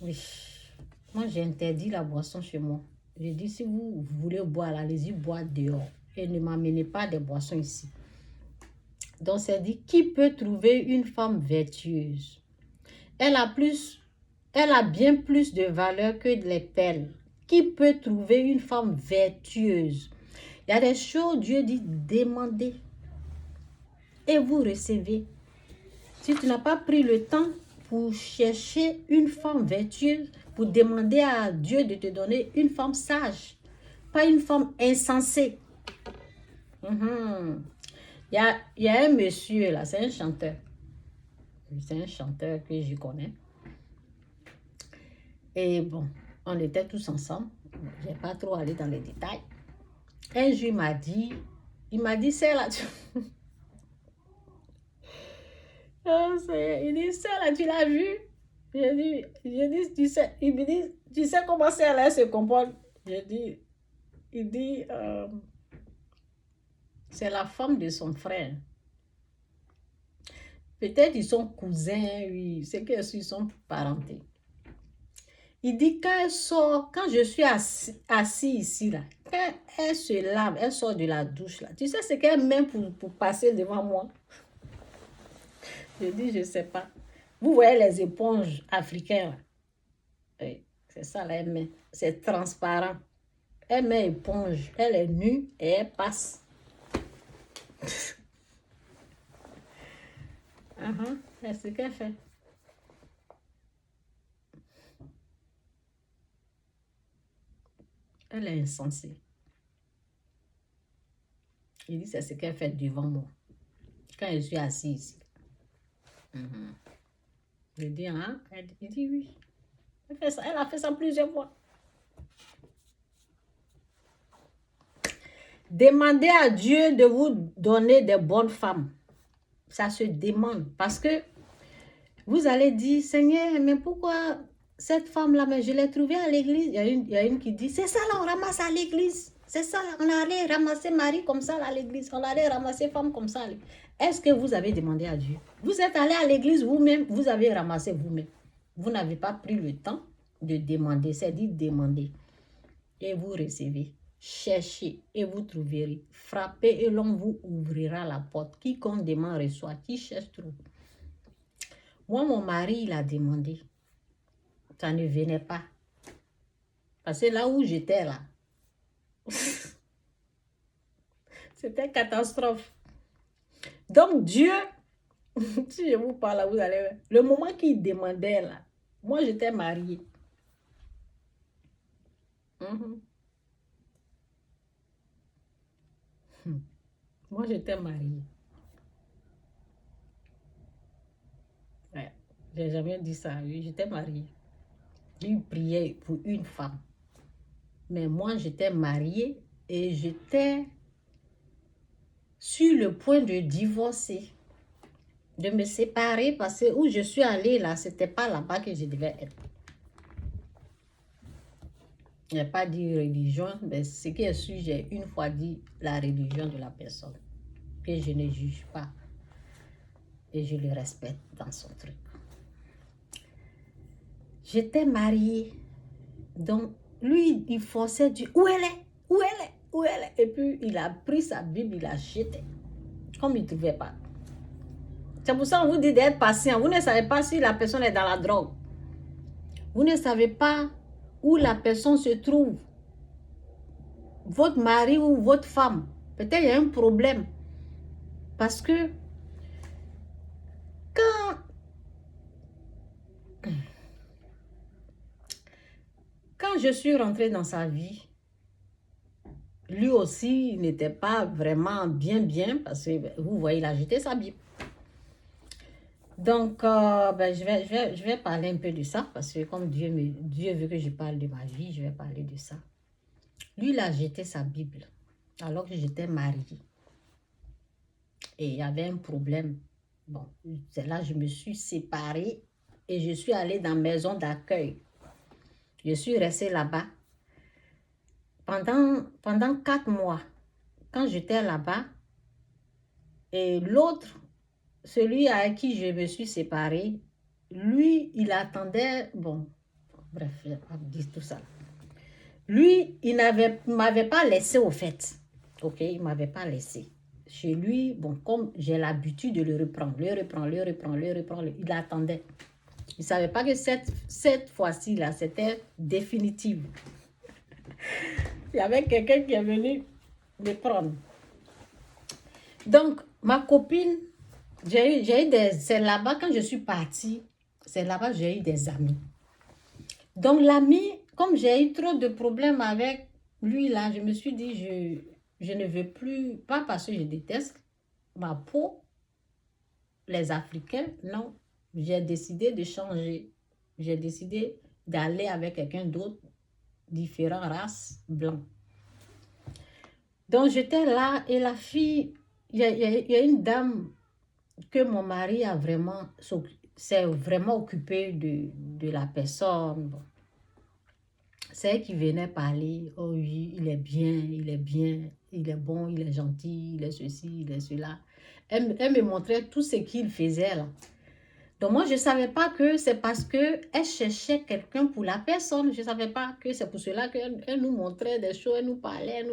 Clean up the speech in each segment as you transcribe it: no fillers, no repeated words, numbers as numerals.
Oui. Moi, j'ai interdit la boisson chez moi. J'ai dit, si vous voulez boire, allez-y boire dehors. Et ne m'amenez pas des boissons ici. Donc, c'est dit, qui peut trouver une femme vertueuse? Elle a bien plus de valeur que les perles. Qui peut trouver une femme vertueuse? Il y a des choses, Dieu dit, demandez. Et vous recevez. Si tu n'as pas pris le temps pour chercher une femme vertueuse, pour demander à Dieu de te donner une femme sage, pas une femme insensée. Il y a un monsieur là, c'est un chanteur. C'est un chanteur que je connais. Et bon, on était tous ensemble. Je n'ai pas trop allé dans les détails. Un jour, il m'a dit, c'est là, il dit, c'est là, tu l'as vu? Je dis, tu sais, il me dit, tu sais comment c'est là, se comporte? Il dit, c'est la femme de son frère. Peut-être ils sont cousins, oui, c'est qu'ils sont parentés. Il dit, quand elle sort, quand je suis assis ici, là, quand elle se lave, elle sort de la douche, là, tu sais ce qu'elle met pour passer devant moi? Je dis, je ne sais pas. Vous voyez les éponges africaines, là? Oui, c'est ça, là, elle met. C'est transparent. Elle met éponge, elle est nue et elle passe. C'est ce qu'elle fait. Elle est insensée. Il dit, c'est ce qu'elle fait devant moi. Quand je suis assise ici. Je dis, hein? Il dit, oui. Elle a fait ça plusieurs fois. Demandez à Dieu de vous donner des bonnes femmes. Ça se demande. Parce que vous allez dire, Seigneur, mais pourquoi cette femme-là, mais je l'ai trouvée à l'église. Il y a une qui dit, c'est ça là, on ramasse à l'église. C'est ça là, on allait ramasser mari comme ça là, à l'église. On allait ramasser femme comme ça. Est-ce que vous avez demandé à Dieu? Vous êtes allé à l'église vous-même, vous avez ramassé vous-même. Vous n'avez pas pris le temps de demander. C'est dit demander. Et vous recevez. Cherchez et vous trouverez. Frappez et l'on vous ouvrira la porte. Quiconque demande reçoit. Qui cherche trouve. Moi, mon mari, il a demandé. Ça ne venait pas. Parce que là où j'étais là, c'était une catastrophe. Donc Dieu, si je vous parle, vous allez... Le moment qu'il demandait là, moi j'étais mariée. Moi j'étais mariée. Ouais. J'ai jamais dit ça, oui, j'étais mariée. Il priait pour une femme. Mais moi j'étais mariée et j'étais sur le point de divorcer, de me séparer parce que où je suis allée là, c'était pas là-bas que je devais être. Je n'ai pas dit religion, mais ce qui est sûr, j'ai une fois dit la religion de la personne, que je ne juge pas et je le respecte dans son truc. J'étais mariée, donc lui, il forçait Dieu, où elle est, où elle est, où elle est. Et puis, il a pris sa Bible, il a jeté, comme il ne trouvait pas. C'est pour ça qu'on vous dit d'être patient. Vous ne savez pas si la personne est dans la drogue. Vous ne savez pas où la personne se trouve. Votre mari ou votre femme. Peut-être il y a un problème. Parce que quand je suis rentrée dans sa vie, lui aussi il n'était pas vraiment bien parce que vous voyez, il a jeté sa Bible. Donc, je vais parler un peu de ça parce que comme Dieu veut que je parle de ma vie, je vais parler de ça. Lui, il a jeté sa Bible alors que j'étais mariée. Et il y avait un problème. Bon, c'est là que je me suis séparée et je suis allée dans la maison d'accueil. Je suis restée là-bas pendant 4 mois. Quand j'étais là-bas, et l'autre, celui avec qui je me suis séparée, lui, il attendait, bon, bref, je vais pas dire tout ça. Lui, il m'avait pas laissé au fait. Ok, il m'avait pas laissé. Chez lui, bon, comme j'ai l'habitude de le reprendre, il attendait. Il ne savait pas que cette fois-ci, là, c'était définitif. Il y avait quelqu'un qui est venu me prendre. Donc, ma copine, c'est là-bas, quand je suis partie, c'est là-bas que j'ai eu des amis. Donc, l'ami, comme j'ai eu trop de problèmes avec lui, là, je me suis dit, je ne veux plus, pas parce que je déteste ma peau, les Africains, non. J'ai décidé de changer. J'ai décidé d'aller avec quelqu'un d'autre, différentes races, blanc. Donc, j'étais là et la fille, il y a une dame que mon mari s'est vraiment occupé de la personne. Bon. C'est elle qui venait parler. Oh oui, il est bien, il est bien, il est bon, il est gentil, il est ceci, il est cela. Elle me montrait tout ce qu'il faisait là. Donc moi, je ne savais pas que c'est parce qu'elle cherchait quelqu'un pour la personne. Je ne savais pas que c'est pour cela qu'elle nous montrait des choses, elle nous parlait.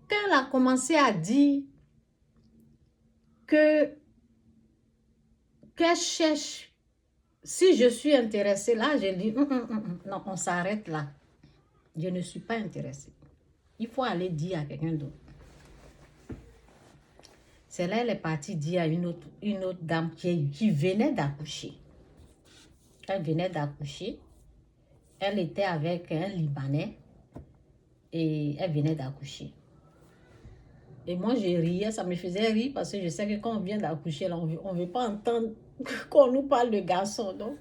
Quand elle a commencé à dire qu'elle cherche, si je suis intéressée là, j'ai dit, non, on s'arrête là. Je ne suis pas intéressée. Il faut aller dire à quelqu'un d'autre. C'est là qu'elle est partie dire à une autre dame qui venait d'accoucher. Elle venait d'accoucher. Elle était avec un Libanais et elle venait d'accoucher. Et moi, je riais, ça me faisait rire parce que je sais que quand on vient d'accoucher, on ne veut pas entendre qu'on nous parle de garçon. Donc,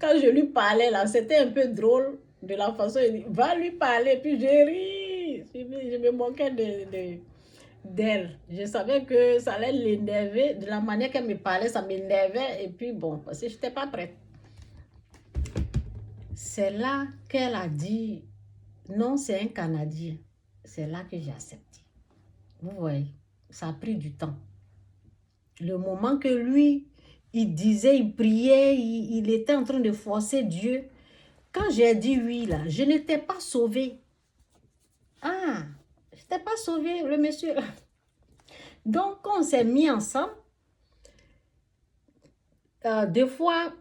quand je lui parlais, là, c'était un peu drôle de la façon, il dit, va lui parler, puis je ris. Je me moquais d'elle. Je savais que ça allait l'énerver. De la manière qu'elle me parlait, ça m'énervait. Et puis bon, parce que je n'étais pas prête. C'est là qu'elle a dit, non, c'est un Canadien. C'est là que j'ai accepté. Vous voyez, ça a pris du temps. Le moment que lui, il disait, il priait, il était en train de forcer Dieu. Quand j'ai dit oui, là, je n'étais pas sauvée. Ah, je n'étais pas sauvée, le monsieur. Donc, quand on s'est mis ensemble, des fois,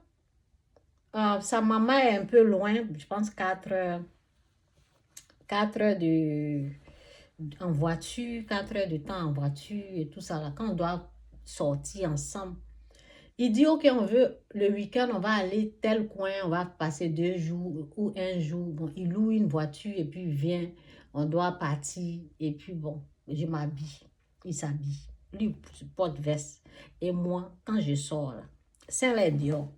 sa maman est un peu loin, je pense 4 heures en voiture, 4 heures de temps en voiture et tout ça, là, quand on doit sortir ensemble. Il dit, ok, le week-end, on va aller tel coin, on va passer 2 jours ou 1 jour. Bon, il loue une voiture et puis il vient, on doit partir. Et puis bon, je m'habille, il s'habille. Lui, il porte veste. Et moi, quand je sors là, c'est les dehors.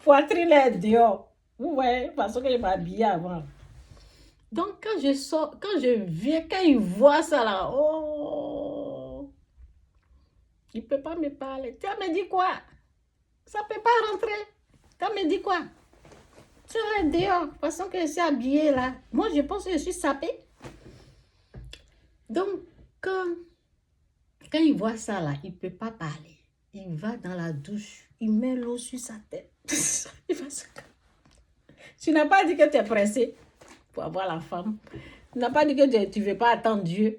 Poitrine est dehors. Vous voyez, parce que je m'habillais avant. Donc, quand je sors, quand je viens, quand il voit ça là, oh, il ne peut pas me parler. Tu as me dit quoi? Ça ne peut pas rentrer. Tu as me dit quoi? Tu es dehors, de façon que je suis habillée là. Moi, je pense que je suis sapée. Donc, quand il voit ça là, il ne peut pas parler. Il va dans la douche, il met l'eau sur sa tête. Il fait ça. Tu n'as pas dit que tu es pressé pour avoir la femme. Tu n'as pas dit que tu ne veux pas attendre Dieu.